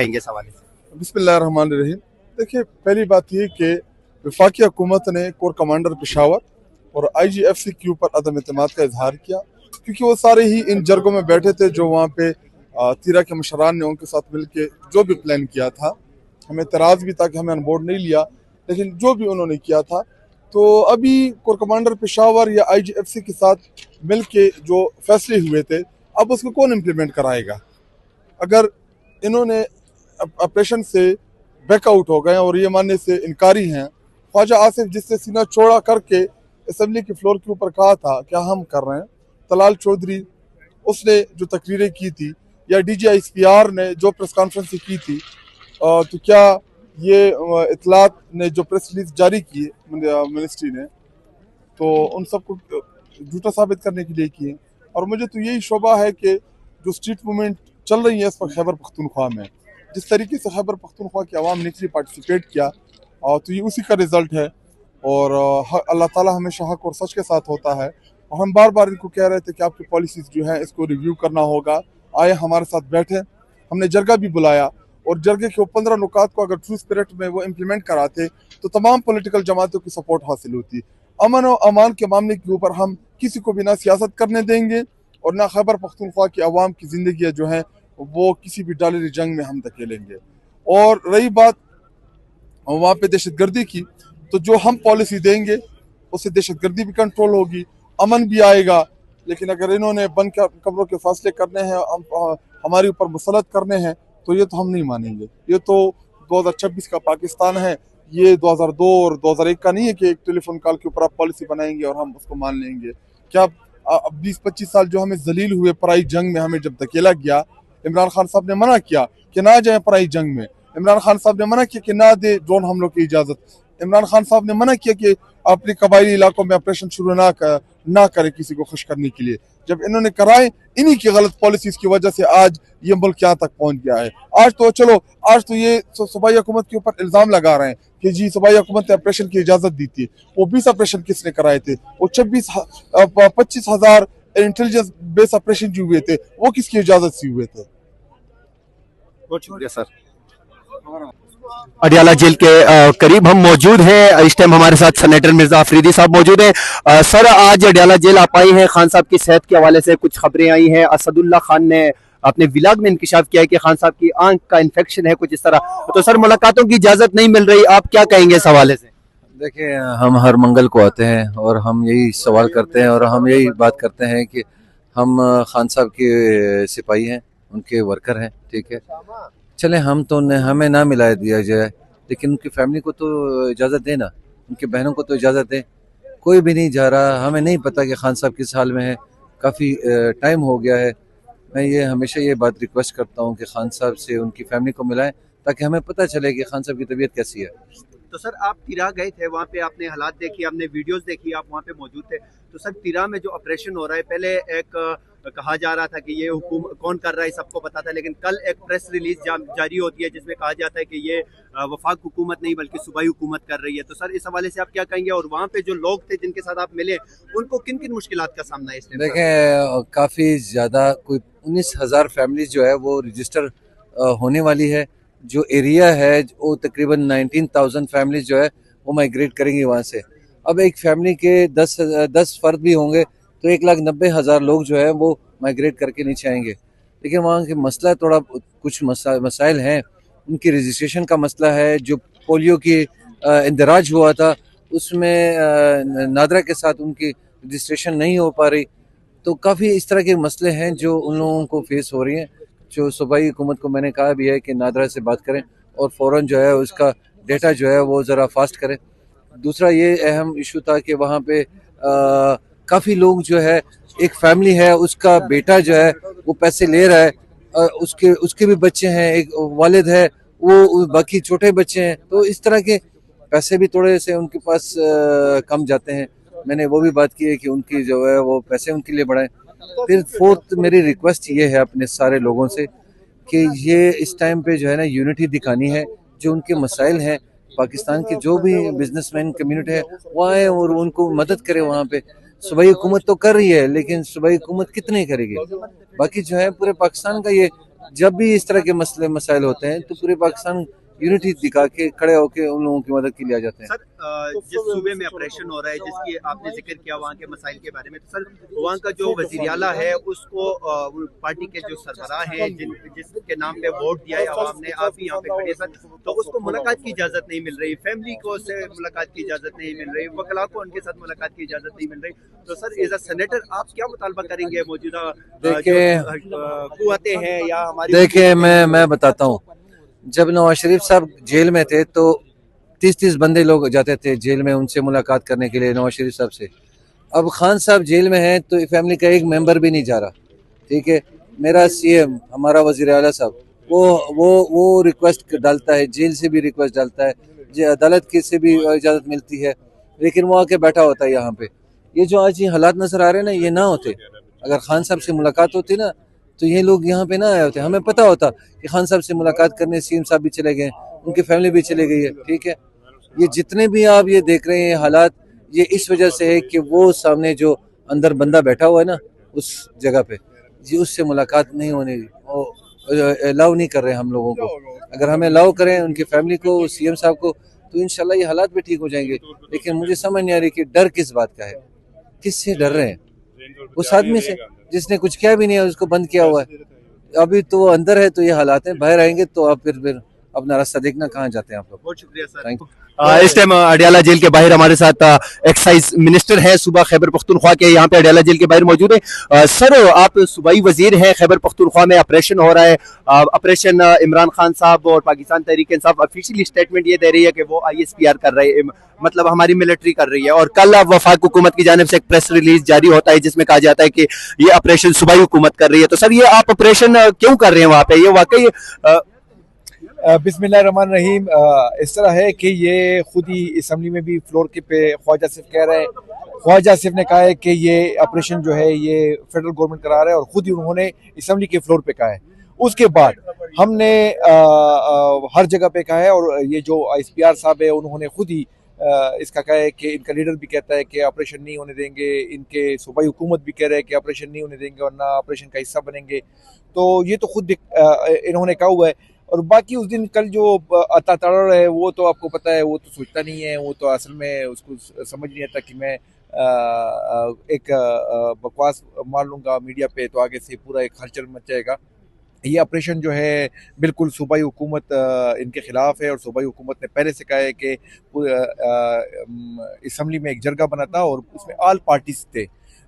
कहेंगे इस हवाले से। बिस्मिल्लाहिर्रहमानिर्रहीम। देखिए, पहली बात ये कि वफाकी हुकूमत ने कोर कमांडर पेशावर और IGFC के ऊपर अदम एतमाद का इजहार किया, क्योंकि वो सारे ही इन जरगों में बैठे थे जो वहाँ पे तीरा के मशरान ने उनके साथ मिल के जो भी प्लान किया था। हमें एतराज़ भी था कि हमें अनबोर्ड नहीं लिया, लेकिन जो भी उन्होंने किया था, तो अभी कोर कमांडर पेशावर या IGFC के साथ मिल के जो फैसले हुए थे, अब उसको कौन इम्प्लीमेंट कराएगा? अगर इन्होंने ऑपरेशन से बैकआउट हो गए और ये मानने से इनकारी हैं, ख्वाजा आसिफ जिससे सीना चौड़ा करके असम्बली के फ्लोर के ऊपर कहा था क्या हम कर रहे हैं, तलाल चौधरी उसने जो तकरीरें की थी, या DGISPR ने जो प्रेस कॉन्फ्रेंस की थी, तो क्या ये इतलात ने जो प्रेस रिलीज जारी की मिनिस्ट्री ने, तो उन सबको झूठा साबित करने के लिए किए। और मुझे तो यही शोभा है कि जो स्ट्रीट मूवमेंट चल रही है इस वक्त खैबर पख्तूनख्वा में, जिस तरीके से खैबर पख्तूनख्वा की आवाम ने इसलिए पार्टिसिपेट किया, तो ये उसी का रिजल्ट है। और अल्लाह ताला हमेशा हक और सच के साथ होता है। और हम बार बार इनको कह रहे थे कि आपकी पॉलिसीज जो है इसको रिव्यू करना होगा, आए हमारे साथ बैठे। हमने जरगा भी बुलाया, और जरगे के 15 नुकात को अगर ट्रू स्पिरिट में वो इम्प्लीमेंट कराते तो तमाम पॉलिटिकल जमातों की सपोर्ट हासिल होती। अमन और अमान के मामले के ऊपर हम किसी को भी ना सियासत करने देंगे और ना खैबर पख्तूनख्वा की आवाम की जिंदगी जो है वो किसी भी डालरी जंग में हम धकेलेंगे। और रही बात वहाँ पे दहशतगर्दी की, तो जो हम पॉलिसी देंगे उससे दहशतगर्दी भी कंट्रोल होगी, अमन भी आएगा। लेकिन अगर इन्होंने बंद कब्रों के फासले करने हैं, हमारे ऊपर मुसलत करने हैं, तो ये तो हम नहीं मानेंगे। ये तो 2026 का पाकिस्तान है, ये 2002 और 2001 का नहीं है कि एक टेलीफोन कॉल के ऊपर आप पॉलिसी बनाएंगे और हम उसको मान लेंगे। क्या अब 20-25 साल जो हमें जलील हुए पराई जंग में, हमें जब धकेला गया, इमरान खान साहब ने मना किया कि ना जाए पराई जंग में, इमरान खान साहब ने मना किया कि ना दे ड्रोन हमलों की इजाजत, इमरान खान साहब ने मना किया कि अपने कबायली इलाकों में ऑपरेशन शुरू ना करे किसी को खुश करने के लिए। जब इन्होंने कराए, इन्हीं की गलत पॉलिसीज की वजह से आज ये मुल्क यहाँ तक पहुंच गया है। आज तो चलो, आज तो ये सूबाई हुकूमत के ऊपर इल्जाम लगा रहे हैं कि जी सूबाई हुकूमत ने ऑपरेशन की इजाजत दी थी। वो 20 ऑपरेशन किसने कराए थे? वो 25,000 इंटेलिजेंस बेस ऑपरेशन जो हुए थे, वो किसकी इजाजत से हुए थे? बहुत शुक्रिया सर। अडियाला जेल के करीब हम मौजूद हैं। इस टाइम हमारे साथ सेनेटर मिर्जा अफरीदी साहब मौजूद हैं। सर, आज अडियाला जेल आप आई हैं, खान साहब की सेहत के हवाले से कुछ खबरें आई हैं। असदुल्ला खान ने अपने विलाग में इंकशाफ किया है कि खान साहब की आंख का इन्फेक्शन है, कुछ इस तरह। तो सर, मुलाकातों की इजाजत नहीं मिल रही, आप क्या कहेंगे इस हवाले से? देखिए, हम हर मंगल को आते हैं और हम यही सवाल करते हैं और हम यही बात करते हैं कि हम खान साहब के सिपाही हैं, उनके वर्कर हैं, ठीक है। चले, हम तो हमें ना मिला दिया जाए, लेकिन उनकी फैमिली को तो इजाज़त दें ना, उनकी बहनों को तो इजाज़त दें। कोई भी नहीं जा रहा, हमें नहीं पता कि खान साहब किस हाल में है, काफ़ी टाइम हो गया है। मैं ये हमेशा ये बात रिक्वेस्ट करता हूँ कि खान साहब से उनकी फैमिली को मिलाएं, ताकि हमें पता चले कि खान साहब की तबीयत कैसी है। तो सर, आप तिरा गए थे, वहाँ पे आपने हालात देखी, आपने वीडियोस देखी, आप वहाँ पे मौजूद थे। तो सर, तिरा में जो ऑपरेशन हो रहा है, पहले एक कहा जा रहा था कि ये कौन कर रहा है सबको पता था, लेकिन कल एक प्रेस रिलीज जारी होती है जिसमें कहा जाता है कि ये वफाक हुकूमत नहीं बल्कि सूबाई हुकूमत कर रही है। तो सर, इस हवाले से आप क्या कहेंगे? और वहाँ पे जो लोग थे जिनके साथ आप मिले, उनको किन किन मुश्किलात का सामना है इस टाइम? देखें, काफ़ी ज़्यादा, कोई 19,000 फैमिलीज जो है वो रजिस्टर होने वाली है। जो एरिया है वो तकरीबन 19,000 फैमिलीज जो है वो माइग्रेट करेंगी वहाँ से। अब एक फैमिली के 10 फर्द भी होंगे तो 1,90,000 लोग जो है वो माइग्रेट करके नीचे आएंगे। लेकिन वहाँ के मसला थोड़ा कुछ मसाइल हैं। उनकी रजिस्ट्रेशन का मसला है, जो पोलियो की इंदराज हुआ था उसमें नादरा के साथ उनकी रजिस्ट्रेशन नहीं हो पा रही। तो काफ़ी इस तरह के मसले हैं जो उन लोगों को फेस हो रही हैं। जो सूबाई हुकूमत को मैंने कहा भी है कि नादरा से बात करें और फ़ौरन जो है उसका डेटा जो है वो ज़रा फास्ट करें। दूसरा ये अहम इशू था कि वहाँ पे काफ़ी लोग जो है, एक फैमिली है उसका बेटा जो है वो पैसे ले रहा है, उसके भी बच्चे हैं, एक वालिद है, वो बाकी छोटे बच्चे हैं, तो इस तरह के पैसे भी थोड़े से उनके पास कम जाते हैं। मैंने वो भी बात की है कि उनकी जो है वो पैसे उनके लिए बढ़ाएं। फिर फोर्थ मेरी रिक्वेस्ट ये है अपने सारे लोगों से कि ये इस टाइम पे जो है ना यूनिटी दिखानी है। जो उनके मसाइल हैं, पाकिस्तान की जो भी बिजनेसमैन कम्युनिटी है वो आए और उनको मदद करे। वहाँ पे सूबाई हुकूमत तो कर रही है, लेकिन सूबाई हुकूमत कितनी करेगी? बाकी जो है पूरे पाकिस्तान का ये जब भी इस तरह के मसले मसाइल होते हैं तो पूरे पाकिस्तान यूनिटी दिखा के खड़े होके उन लोगों की मदद के लिए आ जाते हैं। सर जिस सूबे में ऑपरेशन हो रहा है, जिसकी आपने जिक्र किया वहाँ के मसाइल के बारे में, तो सर वहाँ का जो वज़ीर आला है उसको पार्टी के जो सरबराह हैं जिसके नाम पे वोट दिया है आवाम ने, आप भी यहाँ पे खड़े सर, तो उसको मुलाकात की इजाज़त नहीं मिल रही, फैमिली को उससे मुलाकात की इजाज़त नहीं मिल रही, वकला को उनके साथ मुलाकात की इजाज़त नहीं मिल रही, तो सर एज अ सेनेटर आप क्या मुतालबा करेंगे मौजूदा कुव्वतें हैं या हमारी? देखिए मैं बताता हूँ, जब नवाज शरीफ साहब जेल में थे तो 30-30 बंदे लोग जाते थे जेल में उनसे मुलाकात करने के लिए नवाज शरीफ साहब से। अब खान साहब जेल में हैं तो फैमिली का एक मेंबर भी नहीं जा रहा, ठीक है। मेरा सीएम हमारा वजीर आला साहब वो रिक्वेस्ट डालता है, जेल से भी रिक्वेस्ट डालता है, अदालत की से भी इजाज़त मिलती है, लेकिन वो आके बैठा होता है यहाँ पे। ये जो आज ये हालात नज़र आ रहे हैं ना, ये ना होते अगर खान साहब से मुलाकात होती ना तो ये लोग यहाँ पे ना आए होते। हमें पता होता कि खान साहब से मुलाकात करने सीएम साहब भी चले गए, उनकी फैमिली भी चली गई है, ठीक है। ये जितने भी आप ये देख रहे हैं हालात, ये इस वजह से है कि वो सामने जो अंदर बंदा बैठा हुआ है ना उस जगह पे, जी उससे मुलाकात नहीं होने अलाउ नहीं कर रहे हम लोगों को। अगर हमें अलाउ करें उनकी फैमिली को, सीएम साहब को, तो इंशाल्लाह ये हालात भी ठीक हो जाएंगे। लेकिन मुझे समझ नहीं आ रही कि डर किस बात का है, किससे डर रहे हैं? उस आदमी से जिसने कुछ किया भी नहीं है, उसको बंद किया हुआ है। अभी तो वो अंदर है तो ये हालात हैं, बाहर आएंगे तो आप फिर अपना रास्ता देखना कहाँ जाते हैं आप लोग। बहुत शुक्रिया सर। Thank you. इस टाइम अडियाला जेल के बाहर हमारे साथ एक्साइज मिनिस्टर हैं सूबा खैबर पख्तूनख्वा के, यहाँ पे अडियाला जेल के बाहर मौजूद है। सर आप सूबाई वजीर हैं, खैबर पख्तूनख्वा में ऑपरेशन हो रहा है, ऑपरेशन इमरान खान साहब और पाकिस्तान तहरीक इंसाफ ऑफिशियली स्टेटमेंट ये दे रही है कि वो ISPR कर रहे हैं, मतलब हमारी मिलिट्री कर रही है, और कल वफाक हुकूमत की जानिब से एक प्रेस रिलीज जारी होता है जिसमें कहा जाता है कि ये ऑपरेशन सूबाई हुकूमत कर रही है। तो सर ये आप ऑपरेशन क्यों कर रहे हैं वहाँ पे? ये वाकई बिस्मिल्लाहिर्रहमानिर्रहीम। इस तरह है कि ये खुद ही असम्बली में भी फ्लोर के पे ख्वाजा आसिफ कह रहे हैं। ख्वाजा आसिफ ने कहा है कि ये ऑपरेशन जो है ये फेडरल गवर्नमेंट करा रहा है, और खुद ही उन्होंने असम्बली के फ्लोर पे कहा है। उसके बाद हमने हर जगह पे कहा है, और ये जो ISPR साहब है उन्होंने खुद ही इसका कहा है कि इनका लीडर भी कहता है कि ऑपरेशन नहीं होने देंगे, इनके सूबाई हुकूमत भी कह रहे हैं कि ऑपरेशन नहीं होने देंगे वरना ऑपरेशन का हिस्सा बनेंगे। तो ये तो खुद इन्होंने कहा हुआ है। और बाकी उस दिन कल जो अता तड़ड़ है वो तो आपको पता है, वो तो सोचता नहीं है, वो तो असल में उसको समझ नहीं आता कि मैं एक बकवास मार लूँगा मीडिया पे तो आगे से पूरा एक हलचल मच जाएगा। ये ऑपरेशन जो है बिल्कुल सूबाई हुकूमत इनके ख़िलाफ़ है, और सूबाई हुकूमत ने पहले से कहा है कि असम्बली में एक जरगा बना था और उसमें ऑल पार्टीज थे,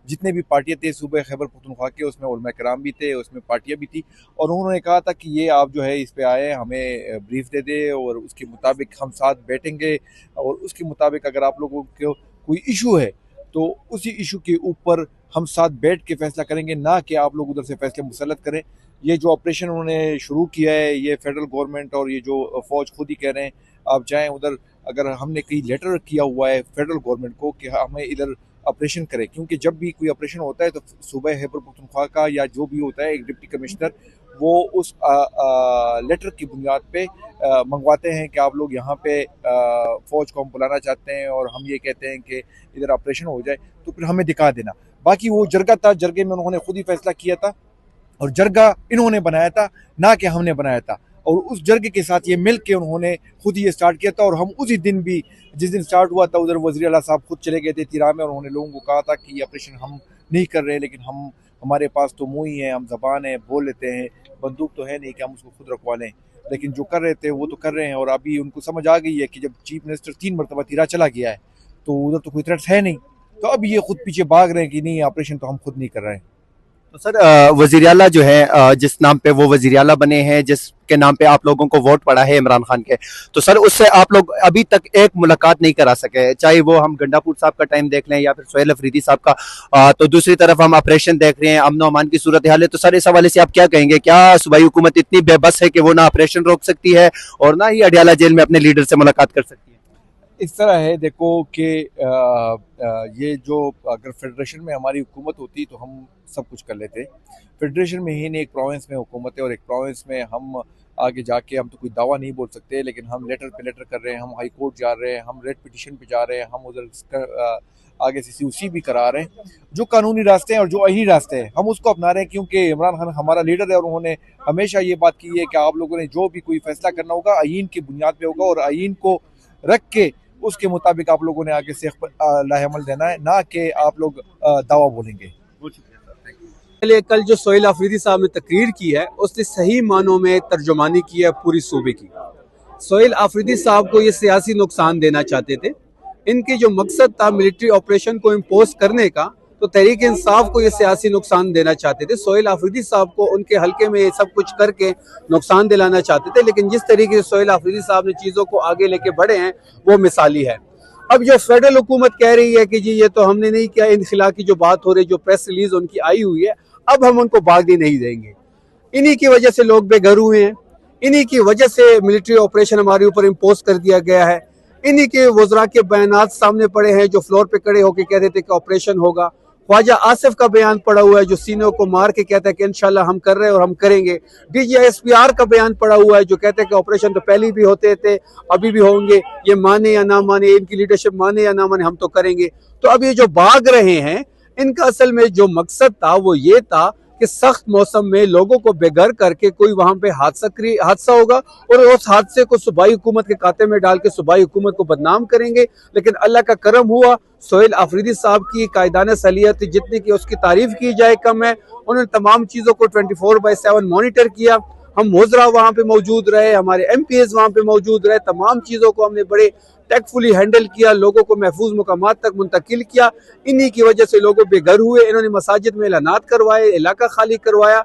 जितने भी पार्टियाँ थे सूबे खैबर पख्तूनख्वा के, उसमें उलमा कराम भी थे, उसमें पार्टियाँ भी थी, और उन्होंने कहा था कि ये आप जो है इस पे आए, हमें ब्रीफ दे दे और उसके मुताबिक हम साथ बैठेंगे, और उसके मुताबिक अगर आप लोगों को कोई इशू है तो उसी इशू के ऊपर हम साथ बैठ के फैसला करेंगे, ना कि आप लोग उधर से फैसले मुसल्लत करें। ये जो ऑपरेशन उन्होंने शुरू किया है, ये फेडरल गवर्नमेंट और ये जो फ़ौज खुद ही कह रहे हैं आप जाएं उधर। अगर हमने कहीं लेटर किया हुआ है फेडरल गवर्नमेंट को कि हमें इधर ऑपरेशन करें, क्योंकि जब भी कोई ऑपरेशन होता है तो सूबा खैबर पख्तूनख्वा का या जो भी होता है एक डिप्टी कमिश्नर वो उस लेटर की बुनियाद पे मंगवाते हैं कि आप लोग यहाँ पे फ़ौज को हम बुलाना चाहते हैं और हम ये कहते हैं कि इधर ऑपरेशन हो जाए, तो फिर हमें दिखा देना। बाकी वो जरगा था, जरगे में उन्होंने खुद ही फैसला किया था, और जरगा इन्होंने बनाया था ना कि हमने बनाया था, और उस जरगे के साथ ये मिल के उन्होंने खुद ही ये स्टार्ट किया था। और हम उसी दिन भी जिस दिन स्टार्ट हुआ था उधर वज़ीर आला साहब खुद चले गए थे तिरा में, और उन्होंने लोगों को कहा था कि ये ऑपरेशन हम नहीं कर रहे, लेकिन हमारे पास तो मुँह ही है, हम ज़बान है, बोल लेते हैं, बंदूक तो है नहीं कि हम उसको खुद रखवा लें, लेकिन जो कर रहे थे वो तो कर रहे हैं। और अभी उनको समझ आ गई है कि जब चीफ मिनिस्टर 3 मरतबा तिरा चला गया है तो उधर तो कोई थ्रेट है नहीं, तो अब ये खुद पीछे भाग रहे हैं कि नहीं ऑपरेशन तो हम खुद नहीं कर रहे हैं। तो सर वज़ीर आला जो है जिस नाम पे वो वज़ीर आला बने हैं, जिसके नाम पे आप लोगों को वोट पड़ा है इमरान खान के, तो सर उससे आप लोग अभी तक एक मुलाकात नहीं करा सके, चाहे वो हम गंडापुर साहब का टाइम देख लें या फिर सोहेल अफरीदी साहब का। तो दूसरी तरफ हम ऑपरेशन देख रहे हैं, अमन अमान की सूरत हाल है। तो सर इस हवाले से आप क्या कहेंगे? क्या सूबाई हुकूमत इतनी बेबस है कि वो ना ऑपरेशन रोक सकती है और ना ही अडियाला जेल में अपने लीडर से मुलाकात कर सकती है? इस तरह है देखो कि ये जो अगर फेडरेशन में हमारी हुकूमत होती तो हम सब कुछ कर लेते। फेडरेशन में ही नहीं, एक प्रोविंस में हुकूमत है, और एक प्रोविंस में हम आगे जाके हम तो कोई दावा नहीं बोल सकते, लेकिन हम लेटर पे लेटर कर रहे हैं, हम हाई कोर्ट जा रहे हैं, हम रेड पिटिशन पे जा रहे हैं, हम उधर आगे से COC भी करा रहे हैं। जो कानूनी रास्ते हैं और जो अही रास्ते हैं हम उसको अपना रहे हैं, क्योंकि इमरान खान हमारा लीडर है और उन्होंने हमेशा ये बात की है कि आप लोगों ने जो भी कोई फैसला करना होगा आईन की बुनियाद पे होगा और आईन को रख के उसके मुताबिक आप लोगों ने आगे से लाहेअमल देना है, ना कि आप लोग दावा बोलेंगे। पहले कल जो सोहेल आफरीदी साहब ने तकरीर की है उसने सही मानों में तर्जुमानी की है पूरी सूबे की। सोहेल आफरीदी साहब को ये सियासी नुकसान देना चाहते थे। इनके जो मकसद था मिलिट्री ऑपरेशन को इम्पोज करने का, तो तहरीक इंसाफ को ये सियासी नुकसान देना चाहते थे। सोहेल आफरीदी साहब को उनके हल्के में ये सब कुछ करके नुकसान दिलाना चाहते थे, लेकिन जिस तरीके से सोहेल आफरीदी साहब ने चीज़ों को आगे लेके बढ़े हैं वो मिसाली है। अब जो फेडरल हुकूमत कह रही है कि जी ये तो हमने नहीं किया, इनखिला की जो बात हो रही है, जो प्रेस रिलीज उनकी आई हुई है, अब हम उनको भागने नहीं देंगे। इन्हीं की वजह से लोग बेघर हुए हैं, इन्हीं की वजह से मिलिट्री ऑपरेशन हमारे ऊपर इम्पोज कर दिया गया है, इन्हीं के वज़रा के बयानात सामने पड़े हैं जो फ्लोर पे खड़े होकर कहते थे कि ऑपरेशन होगा। ख्वाजा आसिफ का बयान पड़ा हुआ है जो सीनों को मार के कहता है कि इंशाल्लाह हम कर रहे हैं और हम करेंगे। DGSPR का बयान पड़ा हुआ है जो कहते हैं कि ऑपरेशन तो पहले भी होते थे, अभी भी होंगे, ये माने या ना माने, इनकी लीडरशिप माने या ना माने, हम तो करेंगे। तो अब ये जो भाग रहे हैं इनका असल में जो मकसद था वो ये था कि सख्त मौसम में लोगों को बेघर करके कोई वहां पे हादसा होगा और उस हादसे को सूबाई हुकूमत के खाते में डाल के सूबाई हुकूमत को बदनाम करेंगे। लेकिन अल्लाह का करम हुआ, सोहेल आफरीदी साहब की कायदाना सलीयत जितनी की उसकी तारीफ की जाए कम है। उन्होंने तमाम चीज़ों को 24/7 मॉनिटर किया। हम वज़रा वहाँ पे मौजूद रहे, हमारे MPs वहाँ पे मौजूद रहे, तमाम चीज़ों को हमने बड़े टेक्टफुली हैंडल किया, लोगों को महफूज मुकामात तक मुंतकिल किया। इन्हीं की वजह से लोगों बेघर हुए। इन्होंने मसाजिद में ऐलानात करवाए, इलाका खाली करवाया।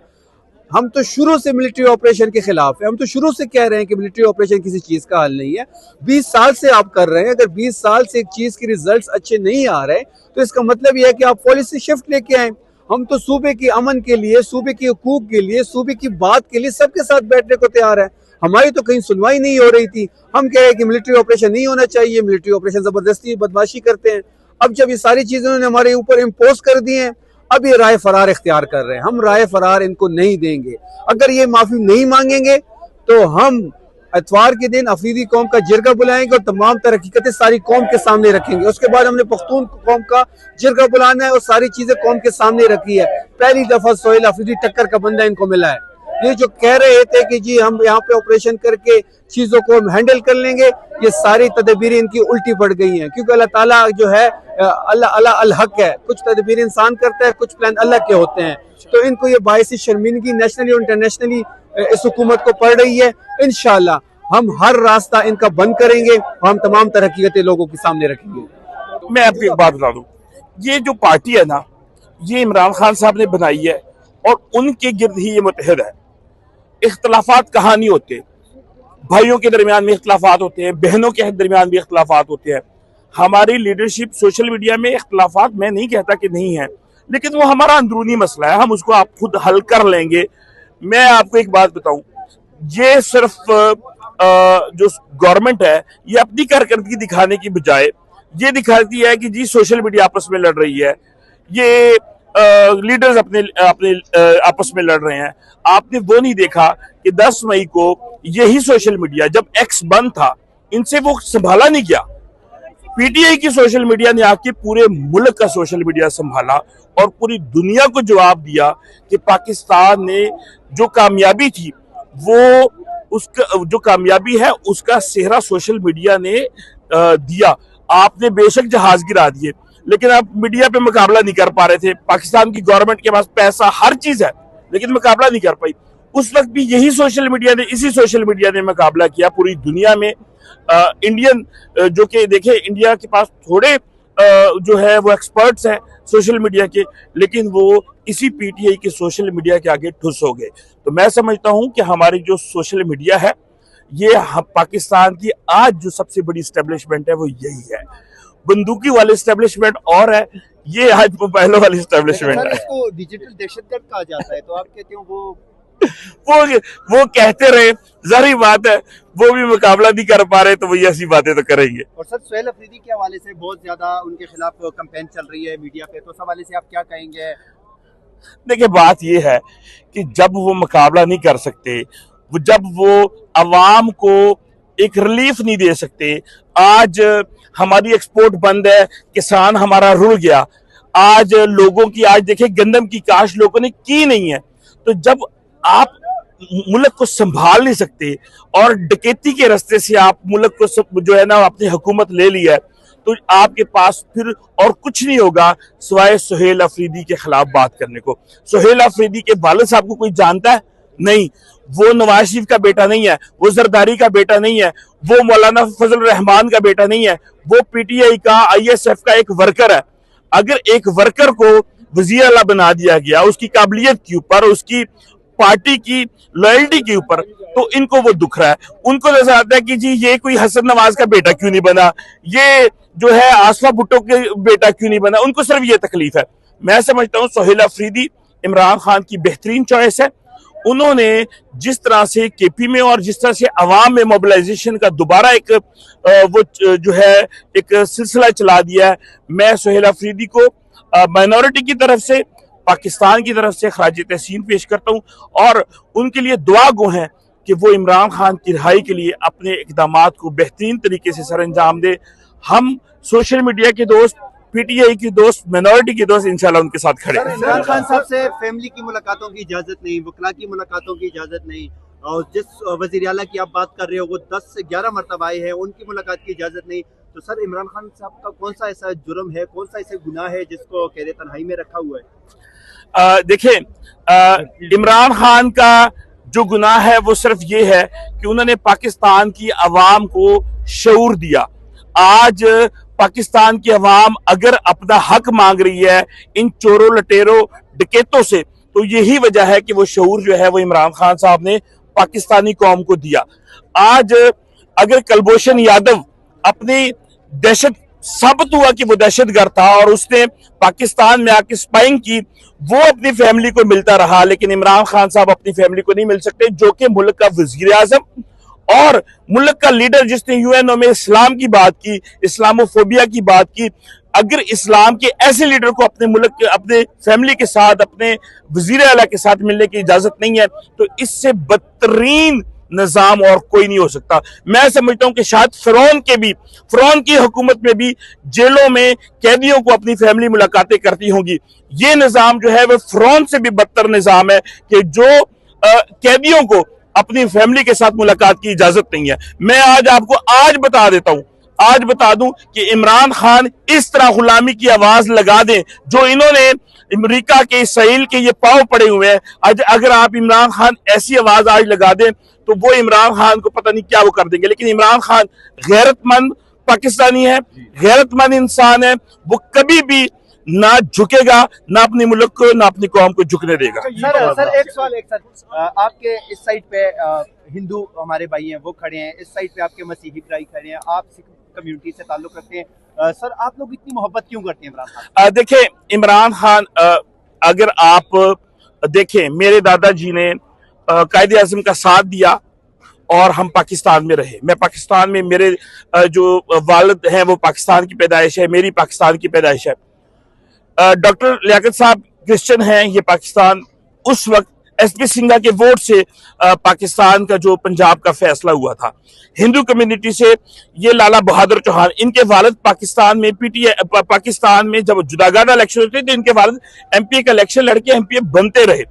हम तो शुरू से मिलिट्री ऑपरेशन के खिलाफ है, हम तो शुरू से कह रहे हैं कि मिलिट्री ऑपरेशन किसी चीज़ का हल नहीं है। 20 साल से आप कर रहे हैं, अगर 20 साल से एक चीज़ के रिजल्ट अच्छे नहीं आ रहे तो इसका मतलब यह है कि आप पॉलिसी शिफ्ट लेके आए। हम तो सूबे के अमन के लिए, सूबे के हुकूक के लिए, सूबे की बात के लिए सबके साथ बैठने को तैयार है। हमारी तो कहीं सुनवाई नहीं हो रही थी। हम कह रहे हैं कि मिलिट्री ऑपरेशन नहीं होना चाहिए, मिलिट्री ऑपरेशन जबरदस्ती बदमाशी करते हैं। अब जब ये सारी चीजें उन्होंने हमारे ऊपर इम्पोज कर दी हैं, अब ये राय फरार इख्तियार कर रहे हैं। हम राय फरार इनको नहीं देंगे। अगर ये माफी नहीं मांगेंगे तो हम इतवार के दिन अफरीदी कौम का जिरगा बुलाएंगे और तमाम तरह हकीकतें सारी कौम के सामने रखेंगे। उसके बाद हमने पख्तून कौम का जिरगा बुलाना है और सारी चीजें कौम के सामने रखी है। पहली दफा सोहेल अफरीदी टक्कर का बंदा इनको मिला है। ये जो कह रहे थे कि जी हम यहाँ पे ऑपरेशन करके चीजों को हम हैंडल कर लेंगे, ये सारी तदबीरें इनकी उल्टी पड़ गई हैं, क्योंकि अल्लाह ताला जो है अल्लाह अल हक है। कुछ तदबीर इंसान करता है, कुछ प्लान अल्लाह के होते हैं। तो इनको ये बायस शर्मिंदगी नेशनली और इंटरनेशनली इस हुकूमत को पड़ रही है। इंशाल्लाह हम हर रास्ता इनका बंद करेंगे और हम तमाम तरह हकीकतें लोगों के सामने रखेंगे। मैं आपको एक बात बता दूं, ये जो पार्टी है ना, ये इमरान खान साहब ने बनाई है और उनके गिर्द ही ये मुतहद है। इख्तलाफात कहाँ नहीं होते, भाइयों के दरमियान में इख्तलाफात होते हैं, बहनों के दरमियान भी इख्तलाफात होते हैं। हमारी लीडरशिप सोशल मीडिया में इख्तलाफात मैं नहीं कहता कि नहीं है, लेकिन वो हमारा अंदरूनी मसला है, हम उसको आप खुद हल कर लेंगे। मैं आपको एक बात बताऊं, ये सिर्फ जो गवर्नमेंट है ये अपनी कारकर्दगी दिखाने की बजाय ये दिखाती है कि जी सोशल मीडिया आपस में लड़ रही है, ये लीडर्स अपने आपस में लड़ रहे हैं। आपने वो नहीं देखा कि 10 मई को यही सोशल मीडिया जब एक्स बंद था, इनसे वो संभाला नहीं गया। PTI की सोशल मीडिया ने आके पूरे मुल्क का सोशल मीडिया संभाला और पूरी दुनिया को जवाब दिया कि पाकिस्तान ने जो कामयाबी थी वो उसका जो कामयाबी है उसका सेहरा सोशल मीडिया ने दिया। आपने बेशक जहाज गिरा दिए, लेकिन आप मीडिया पे मुकाबला नहीं कर पा रहे थे। पाकिस्तान की गवर्नमेंट के पास पैसा हर चीज है, लेकिन मुकाबला नहीं कर पाई। उस वक्त भी यही सोशल मीडिया ने, इसी सोशल मीडिया ने मुकाबला किया पूरी दुनिया में। इंडियन जो कि देखे, इंडिया के पास थोड़े जो है वो एक्सपर्ट्स हैं सोशल मीडिया के, लेकिन वो इसी PTI के सोशल मीडिया के आगे ठुस हो गए। तो मैं समझता हूं कि हमारी जो सोशल मीडिया है ये पाकिस्तान की आज जो सबसे बड़ी एस्टेब्लिशमेंट है वो यही है। बंदूकी वाले एस्टेब्लिशमेंट और है, ये आज मोबाइलों वाली एस्टेब्लिशमेंट है। इसको डिजिटल दहशतगर्द कहा जाता है, तो आप कहते हो वो कहते रहे, जाहिर बात है वो भी मुकाबला नहीं कर पा रहे तो वही ऐसी बातें तो करेंगे। और सर सोहेल अफरीदी के हवाले से बहुत ज्यादा उनके खिलाफ कैंपेन चल रही है मीडिया पे, तो इस हवाले से आप क्या कहेंगे? देखिए, बात ये है कि जब वो मुकाबला नहीं कर सकते, जब वो अवाम को एक रिलीफ नहीं दे सकते। आज हमारी एक्सपोर्ट बंद है, किसान हमारा रुल गया। आज लोगों की, आज देखिए गंदम की काश्त लोगों ने की नहीं है। तो जब आप मुल्क को संभाल नहीं सकते और डकैती के रास्ते से आप मुल्क को जो है ना अपनी हुकूमत ले लिया है, तो आपके पास फिर और कुछ नहीं होगा सिवाय सुहेल अफरीदी के खिलाफ बात करने को। सुहेल अफरीदी के वालिद साहब को कोई जानता है? नहीं। वो नवाज शरीफ का बेटा नहीं है, वो जरदारी का बेटा नहीं है, वो मौलाना फजल रहमान का बेटा नहीं है, वो पीटीआई का, आईएसएफ का एक वर्कर है। अगर एक वर्कर को वजीर आला बना दिया गया उसकी काबिलियत के ऊपर, उसकी पार्टी की लॉयल्टी के ऊपर, तो इनको वो दुख रहा है। उनको नजर आता है कि जी ये कोई हसन नवाज का बेटा क्यों नहीं बना, ये जो है आसफा भुट्टो के बेटा क्यों नहीं बना, उनको सिर्फ ये तकलीफ है। मैं समझता हूँ सुहेल अफरीदी इमरान खान की बेहतरीन चॉइस है। उन्होंने जिस तरह से केपी में और जिस तरह से अवाम में मोबिलाइजेशन का दोबारा एक वो जो है एक सिलसिला चला दिया है, मैं सुहेल अफरीदी को माइनॉरिटी की तरफ से, पाकिस्तान की तरफ से खराज तहसीन पेश करता हूँ और उनके लिए दुआ गो हैं कि वो इमरान खान की रिहाई के लिए अपने इकदामात को बेहतरीन तरीके से सर अंजाम दे। हम सोशल मीडिया के दोस्त, पीटीआई की दोस्त, माइनॉरिटी की दोस्त इंशाल्लाह उनके साथ खड़े हैं। इमरान खान साहब से फैमिली की मुलाकातों की इजाजत नहीं, वकला की मुलाकातों की इजाजत नहीं, और जिस वजीर आला की आप बात कर रहे हो वो 10 से 11 मरतबा आए हैं, उनकी मुलाकात की इजाजत नहीं। तो सर इमरान खान साहब का कौन सा ऐसा जुर्म है, कौन सा ऐसा गुनाह है जिसको कैद तन्हाई में रखा हुआ है? देखिए, इमरान खान का जो गुनाह है वो सिर्फ ये है कि उन्होंने पाकिस्तान की अवाम को शऊर दिया। आज पाकिस्तान की अवाम अगर अपना हक मांग रही है इन चोरों लटेरों डकैतों से, तो यही वजह है कि वो शऊर जो है वो इमरान खान साहब ने पाकिस्तानी कौम को दिया। आज अगर कुलभूषण यादव अपनी दहशत साबित हुआ कि वो दहशतगर्द था और उसने पाकिस्तान में आके स्पाइंग की, वो अपनी फैमिली को मिलता रहा, लेकिन इमरान खान साहब अपनी फैमिली को नहीं मिल सकते, जो कि मुल्क का वजीर आजम और मुल्क का लीडर जिसने यूएनओ में इस्लाम की बात की, इस्लामोफोबिया की बात की। अगर इस्लाम के ऐसे लीडर को अपने मुल्क के, अपने फैमिली के साथ, अपने वजीर आला के साथ मिलने की इजाजत नहीं है, तो इससे बदतरीन निजाम और कोई नहीं हो सकता। मैं समझता हूं कि शायद फिरौन की हुकूमत में भी जेलों में कैदियों को अपनी फैमिली मुलाकातें करती होंगी। ये निजाम जो है वो फिरौन से भी बदतर निजाम है कि जो कैदियों को अपनी फैमिली के साथ मुलाकात की इजाजत नहीं है। मैं आज बता देता हूं, आज बता दूं कि इमरान खान इस तरह गुलामी की आवाज लगा दें जो इन्होंने अमेरिका के, इसराइल के ये पांव पड़े हुए हैं। आज अगर आप इमरान खान ऐसी आवाज आज लगा दें तो वो इमरान खान को पता नहीं क्या वो कर देंगे। लेकिन इमरान खान गैरतमंद पाकिस्तानी है, गैरतमंद इंसान है, वो कभी भी ना झुकेगा, ना अपने मुल्क को, ना अपनी कौम को झुकने देगा। सर एक सवाल, आपके इस साइड पे हिंदू हमारे भाई हैं वो खड़े हैं, इस साइड पे आपके मसीही भाई खड़े हैं, आप सिख कम्युनिटी से ताल्लुक रखते हैं। सर आप लोग इतनी मोहब्बत क्यों करते हैं इमरान खान? देखिए इमरान खान, अगर आप देखें, मेरे दादाजी ने कायदे आज़म का साथ दिया और हम पाकिस्तान में रहे। मैं पाकिस्तान में, मेरे जो वालिद हैं वो पाकिस्तान की पैदाइश है, मेरी पाकिस्तान की पैदाइश है। डॉक्टर लियाकत साहब क्रिश्चियन हैं, ये पाकिस्तान उस वक्त एसपी सिंघा के वोट से पाकिस्तान का जो पंजाब का फैसला हुआ था, हिंदू कम्युनिटी से ये लाला बहादुर चौहान, इनके वालिद पाकिस्तान में पाकिस्तान में जब जुदागाना इलेक्शन होते थे, इनके वालिद एमपी का इलेक्शन लड़के एमपी बनते रहे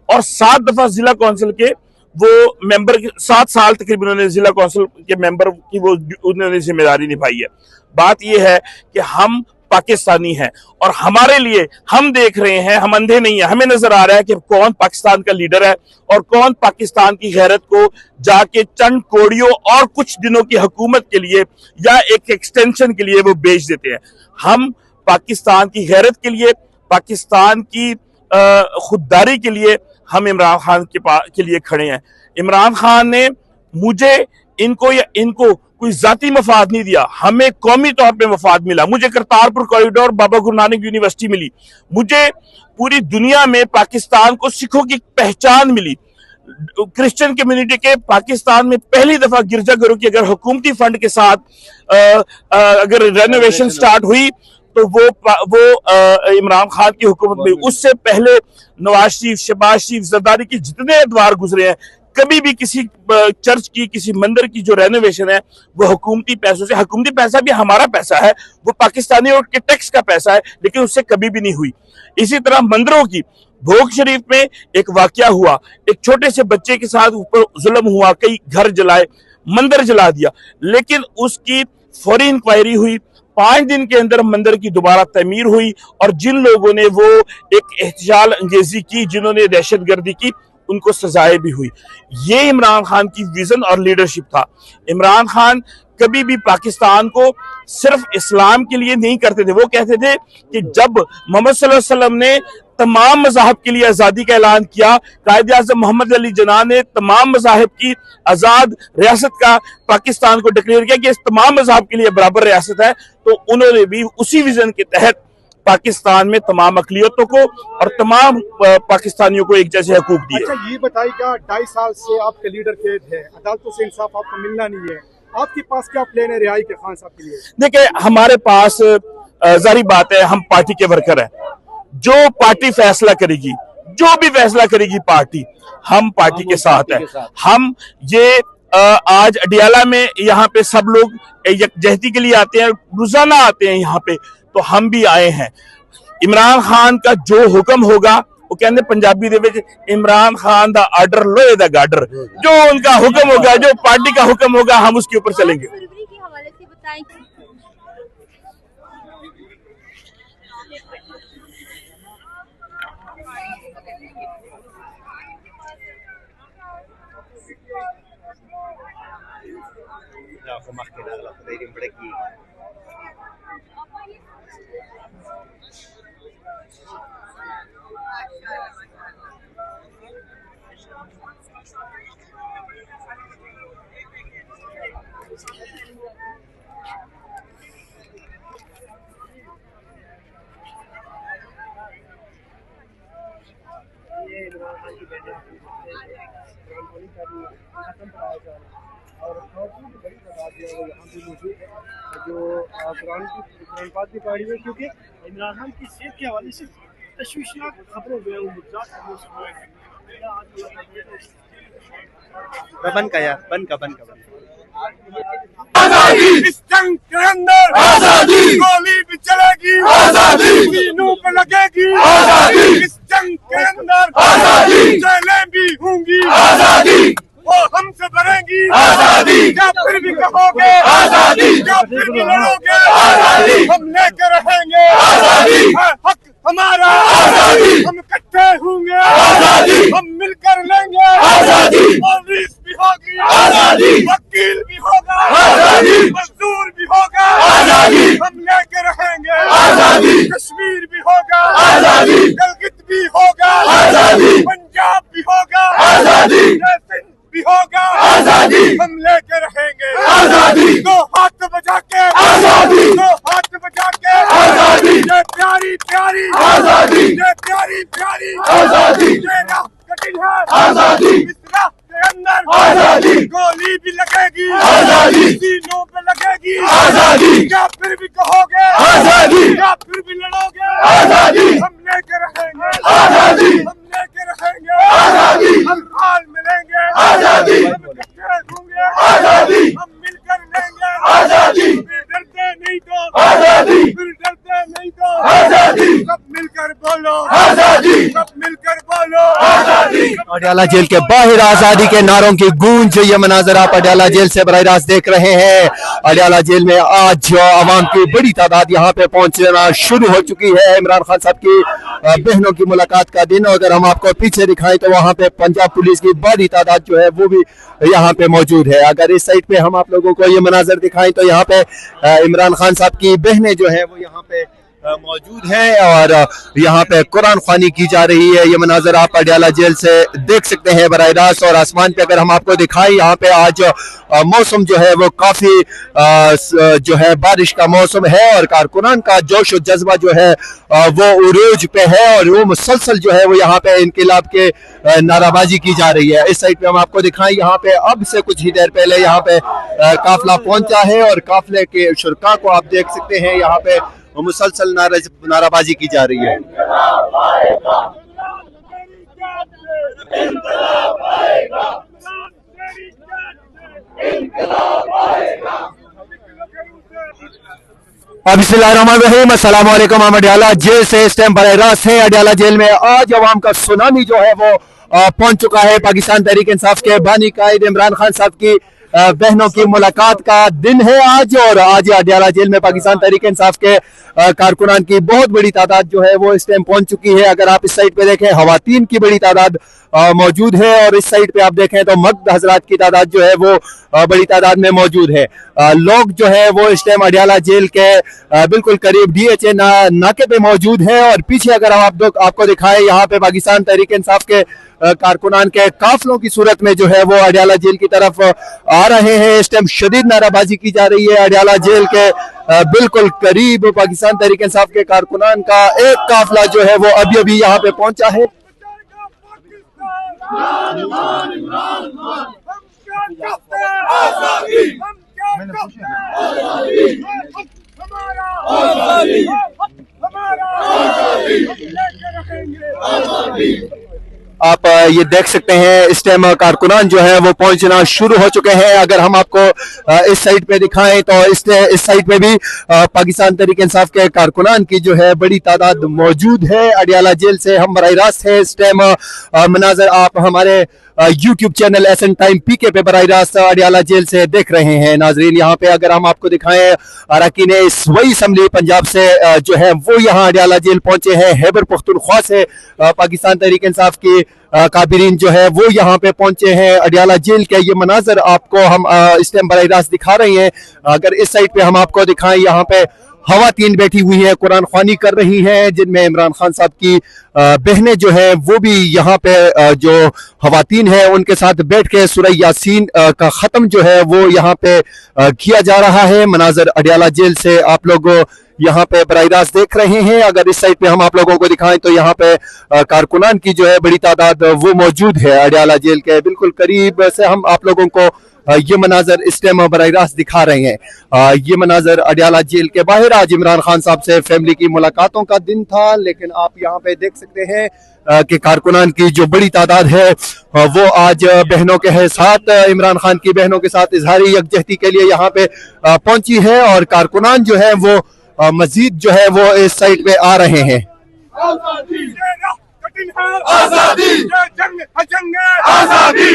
और 7 दफा जिला काउंसिल के वो मेंबर, 7 साल तकरीबन उन्होंने जिला काउंसिल के मेंबर की वो उन्होंने जिम्मेदारी निभाई है। बात यह है कि हम पाकिस्तानी हैं और हमारे लिए, हम देख रहे हैं, हम अंधे नहीं है, हमें नजर आ रहा है कि कौन पाकिस्तान का लीडर है और कौन पाकिस्तान की गैरत को जाके चंद कोड़ियों और कुछ दिनों की हुकूमत के लिए या एक एक्सटेंशन के लिए वो बेच देते हैं। हम पाकिस्तान की गैरत के लिए, पाकिस्तान की खुददारी के लिए हम इमरान खान के लिए खड़े हैं। इमरान खान ने मुझे इनको कोई जाती मफाद नहीं दिया, हमें कौमी तौर पे मफाद मिला। मुझे करतारपुर कॉरिडोर, बाबा गुरु नानक यूनिवर्सिटी मिली, मुझे पूरी दुनिया में पाकिस्तान को सिखों की पहचान मिली। क्रिश्चियन कम्युनिटी के पाकिस्तान में पहली दफा गिरजाघरों की अगर हुकूमती फंड के साथ अगर रेनोवेशन स्टार्ट हुई तो वो इमरान खान की हुकूमत में। उससे पहले नवाज शरीफ, शहबाज शरीफ, जरदारी के जितने अदवार गुजरे हैं, कभी भी किसी चर्च की, किसी मंदिर की जो रेनोवेशन है वो हुकूमती पैसों से, हुकूमती पैसा भी हमारा पैसा है, वो पाकिस्तानियों के टैक्स का पैसा है, लेकिन उससे कभी भी नहीं हुई। इसी तरह मंदिरों की, भोग शरीफ में एक वाकया हुआ, एक छोटे से बच्चे के साथ ऊपर जुल्म हुआ, कई घर जलाए, मंदिर जला दिया, लेकिन उसकी फौरी इंक्वायरी हुई, 5 दिन के अंदर मंदिर की दोबारा तमीर हुई, और जिन लोगों ने वो एक एहतिजाल अंगेजी की, जिन्होंने दहशतगर्दी की, उनको सजाएं भी हुई। ये इमरान खान की विजन और लीडरशिप था। इमरान खान कभी भी पाकिस्तान को सिर्फ इस्लाम के लिए नहीं करते थे। वो कहते थे कि जब मोहम्मद सल्लल्लाहु अलैहि वसल्लम ने तमाम मज़ाहब के लिए आज़ादी का ऐलान किया, कायदे आज़म मोहम्मद अली जिन्ना ने तमाम मज़ाहब की आज़ाद रियासत का पाकिस्तान को डिक्लेयर किया कि इस तमाम मज़ाहब के लिए बराबर रियासत है, तो उन्होंने भी उसी विजन के तहत पाकिस्तान में तमाम अक़लियतों को और तमाम पाकिस्तानियों को एक जैसे हकूक दिए। अच्छा, ये बताइएगा, 2.5 साल से आपके लीडर कैद है, अदालतों से इंसाफ आपको मिलना नहीं है, आपके पास क्या प्लान है रिहाई के खान साहब के लिए? देखिए, हमारे पास जारी बात है, हम पार्टी के वर्कर हैं। जो पार्टी फैसला करेगी, जो भी फैसला करेगी पार्टी, हम पार्टी के साथ हैं। हम ये आज अडियाला में यहाँ पे सब लोग यकजहती के लिए आते हैं, रोजाना आते हैं यहाँ पे, तो हम भी आए हैं। इमरान खान का जो हुक्म होगा, वो कहते पंजाबी दे विच इमरान खान दा आर्डर लोहे दा गार्डर, जो उनका हुक्म होगा, जो पार्टी का हुक्म होगा, हम उसके ऊपर चलेंगे। की पहाड़ी में, क्योंकि इमरान खान की सेहत के हवाले से तशवीशनाक खबरें जो है वो बन का यार, बन का आजादी, इस जंग के अंदर आजादी, गोली भी चलेगी आजादी, सीनों पे लगेगी आजादी, इस जंग के अंदर आजादी, जेलें भी होंगी आजादी, वो हमसे भरेंगी आजादी, क्या फिर भी कहोगे आजादी, क्या फिर भी लड़ोगे आजादी, हम लेकर रहेंगे आजादी, हक हमारा आजादी, हम इकट्ठे होंगे आजादी, हम मिलकर लेंगे आजादी, पुलिस भी होगी आजादी, वकील भी होगा आजादी, मजदूर भी होगा आजादी, हम लेकर रहेंगे आजादी, कश्मीर भी होगा आजादी, गिलगित भी होगा आजादी, पंजाब भी होगा आजादी, भी होगा आजादी, हम लेके रहेंगे आजादी, दो हाथ बजा के आजादी, दो हाथ बजा के आजादी, ये प्यारी प्यारी आजादी, ये प्यारी प्यारी आजादी, ये राह कठिन है आजादी, इस राह के अंदर आजादी, गोली भी लगेगी आजादी, सीनों पे लगेगी आजादी, क्या फिर भी कहोगे आजादी, क्या फिर भी लड़ोगे आजादी, हम लेके रहेंगे आजादी, हम लेके रहेंगे आजादी, हम हाल मिलेंगे आजादी, हम इकट्ठे होंगे आजादी, हम मिलकर लेंगे आजादी, फिर डरते नहीं तो आजादी, फिर डरते नहीं तो आजादी, सब मिलकर बोलो आजादी, सब मिलकर बोलो आजादी। अडियाला जेल के बाहर आजादी के नारों की गूंज, ये मनाजर आप अडियाला जेल से बराह रास्त देख रहे हैं। अडियाला जेल में आज आवाम की बड़ी तादाद यहाँ पे पहुंचना शुरू हो चुकी है। इमरान खान साहब की बहनों की मुलाकात का दिन, अगर हम आपको पीछे दिखाएं तो वहाँ पे पंजाब पुलिस की बड़ी तादाद जो है वो भी यहाँ पे मौजूद है। अगर इस साइड पे हम आप लोगों को ये मनाजर दिखाएं तो यहाँ पे इमरान खान साहब की बहनें जो है वो यहाँ पे मौजूद है और यहाँ पे कुरान ख्वानी की जा रही है। ये मनाजर आप अडियाला जेल से देख सकते हैं बराह रास्त। और आसमान पे अगर हम आपको दिखाएं, यहाँ पे आज मौसम जो है वो काफी जो है बारिश का मौसम है और कारकुनान का जोश और जज्बा जो है वो उरूज पे है और वो मुसलसल जो है वो यहाँ पे इनकलाब के नाराबाजी की जा रही है। इस साइड पे हम आपको दिखाएं, यहाँ पे अब से कुछ ही देर पहले यहाँ पे काफिला पहुंचा है और काफिले के शुरका को आप देख सकते हैं यहाँ पे मुसलसल नाराबाजी की जा रही है। बिस्मिल्लाहिर्रहमानिर्रहीम, अस्सलाम वालेकुम। हम अडियाला जेल से इस टाइम बराह रास्त हैं। अडियाला जेल में आज अवाम का सुनामी जो है वो पहुंच चुका है। पाकिस्तान तहरीक इंसाफ के बानी कायद इमरान खान साहब की बहनों की मुलाकात का दिन है आज, और आज अडियाला जेल में पाकिस्तान तहरीक इंसाफ के कारकुनान की बहुत बड़ी तादाद जो है वो इस टाइम पहुंच चुकी है। अगर आप इस साइड पे देखें, खवातीन की बड़ी तादाद मौजूद है, और इस साइड पे आप देखें तो मर्द हजरात की तादाद जो है वो बड़ी तादाद में मौजूद है। लोग जो है वो इस टाइम अडियाला जेल के बिल्कुल करीब DHA नाके पे मौजूद है, और पीछे अगर हम आपको दिखाएं, यहाँ पे पाकिस्तान तहरीक इंसाफ के कारकुनान के काफिलों की सूरत में जो है वो अडियाला जेल की तरफ आ रहे हैं। इस टाइम शदीद नाराबाजी की जा रही है। अडियाला जेल के बिल्कुल करीब पाकिस्तान तहरीक इंसाफ के कारकुनान का एक काफिला जो है वो अभी अभी यहाँ पे पहुंचा है। आप ये देख सकते हैं इस टाइम कारकुनान जो है वो पहुंचना शुरू हो चुके हैं। अगर हम आपको इस साइड पे दिखाएं तो इस साइड पे भी पाकिस्तान तहरीक इंसाफ के कारकुनान की जो है बड़ी तादाद मौजूद है। अडियाला जेल से हम बराह रास्त है। इस टाइम मनाजर आप हमारे YouTube channel SN time PK पे बराह रास्त अडियाला जेल से देख रहे हैं। नाजरीन, यहाँ पे अगर हम आपको दिखाएं, अरकान सूबाई असम्बली पंजाब से जो है वो यहाँ अडियाला जेल पहुंचे हैं। खैबर पख्तूनख्वा से पाकिस्तान तहरीक इंसाफ की काबिरीन जो है वो यहाँ पे पहुंचे हैं। अडियाला जेल के ये मनाजर आपको हम इस टाइम बराह रास्त दिखा रहे हैं। अगर इस साइड पे हम आपको दिखाएं, यहाँ पे खवातीन बैठी हुई है, कुरान ख्वानी कर रही हैं, जिनमें इमरान खान साहब की बहनें जो है वो भी यहाँ पे जो खवातीन है उनके साथ बैठ के सूरह यासीन का खत्म जो है वो यहाँ पे किया जा रहा है। मनाजर अडियाला जेल से आप लोग यहाँ पे बराह रास्त देख रहे हैं। अगर इस साइड पे हम आप लोगों को दिखाएं तो यहाँ पे कारकुनान की जो है बड़ी तादाद वो मौजूद है। अडियाला जेल के बिल्कुल करीब से हम आप लोगों को ये मनाजर इस टाइम बराह रास्त दिखा रहे हैं। ये मनाजर अडियाला जेल के बाहर आज इमरान खान साहब से फैमिली की मुलाकातों का दिन था, लेकिन आप यहाँ पे देख सकते हैं कि कारकुनान की जो बड़ी तादाद है वो आज बहनों के साथ, इमरान खान की बहनों के साथ इजहारी यकजहती के लिए यहाँ पे पहुंची है, और कारकुनान जो है वो मजीद जो है वो इस साइड पे आ रहे हैं। आजादी, ये राह कठिन है, आजादी, ये जंग है, जंग है, आजादी।